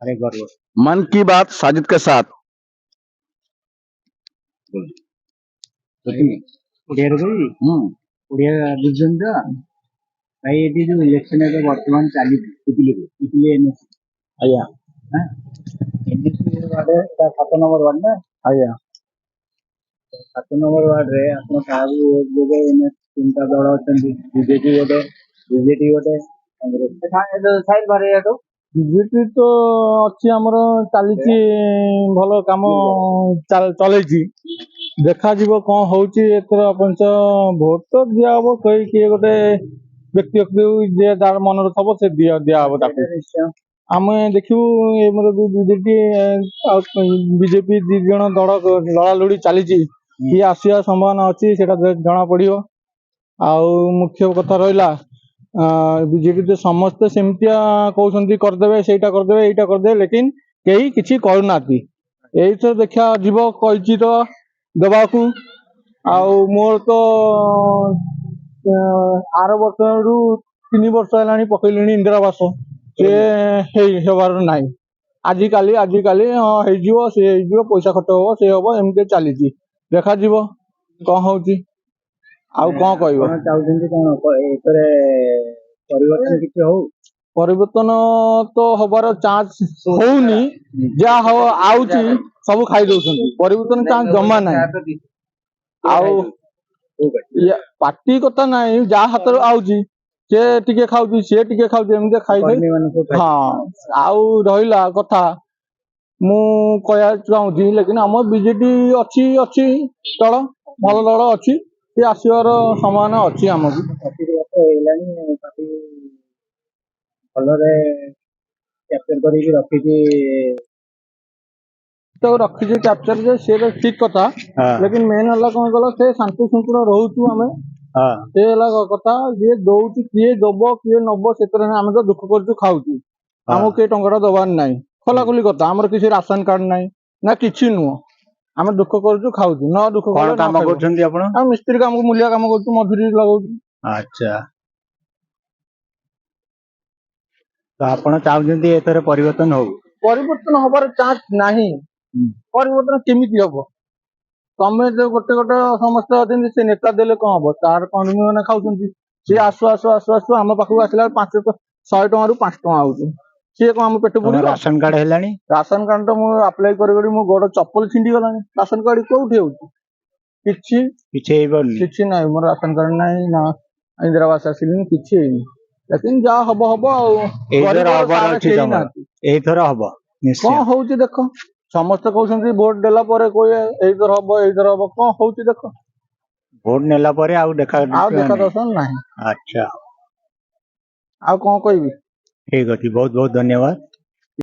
अरे गर्व मन की बात साजिद के साथ। ओडिया ओडिया बुझुन त भाई ये जो इलेक्शन है वर्तमान चली पिपली आया एनएससी वार्ड है 7 नंबर वार्ड ना आया 7 नंबर वार्ड रे आपण काबू जोगे तीनटा दल अछंती बीजेपी गोटे बीजेपी गोटे कांग्रेस साइड बारे तो बीजेपी तो अच्छी आमर चली भल कम चलती देखा जीव कौन होची एथर पंच भोट तो दिया हम कई किए गोटे व्यक्ति जे तार मन थब से दिया हम आम देखू बीजेपी दी जन दल लड़ालड़ी चली किए आसवा संभावना अच्छी जना पड़ो आउ मुख्य कथा रहा बीजेपी तो समस्ते सेमतिया कहते करदे से करदे यहाँ करदे लेकिन कई किसी करना यही देखा जीव कही तो देवाकू मोर तो आर वर्ष रु 3 वर्ष है पकड़ इंदिरा आवास ना आजिकाली हाँ हो पैसा खर्च हम से हम एमती चली देखा कौन हो कौन कह परिवर्तन तो हबार चांस होनी जहाँ आउची सब खाई दौरान परिवर्तन चांस जमा ना पार्टी कथा ना जहाँ हाथ आउची सी टिके खाऊची सी टिके खाऊची एमती खाई हाँ आउ रहा कथा मु कह चाहूँगी लेकिन आम बीजेपी अच्छी अच्छी दल भल दल अच्छी सी आसवर संभावना अच्छी आमको तो रखी कैप्चर जे से ठीक कथा लेकिन मेन है कौन कल से शांति शृंखला रोचु आम से कथा जी दौर किए दब किए नब से आम तो दुख कर खाऊ आमको किए टंका दबार ना खोला खोली कथा आमर किसी राशन कार्ड ना ना कि नुह आम दुख कर खाऊ न दुख मिस्त्री काम मूलिया काम कर मजूरी लगा। अच्छा तो आपण चाहते एथर परिवर्तन हो परिवर्तन हबार चांस नहीं परिवर्तन केमी हम तमें जो गोटे गोटे समस्त अच्छे से नेता देले कौन हम तार कर्मी मैंने खाऊं सी आसु आसु आसु आसु आम पाखक आसला 500 टଙ୍କା रु 5 टଙ୍କା आउची सी कौन आम पेट पूरी राशन कार्ड है राशन कार्ड तो मुझे अप्लाई कर मो गोड़ चप्पल छिंडी गला राशन कार्ड कौटी होची ना मोर राशन कार्ड ना ना इंदिरा आवास आसिल कि लेकिन जहाँ हम हम कौन हो देख समस्ते कहते भोट देला एथर हम एथर हम कौन हो देख भोट नेला देखा दर्शन ना अच्छा आ कौन कह ठीक अच्छे बहुत बहुत धन्यवाद।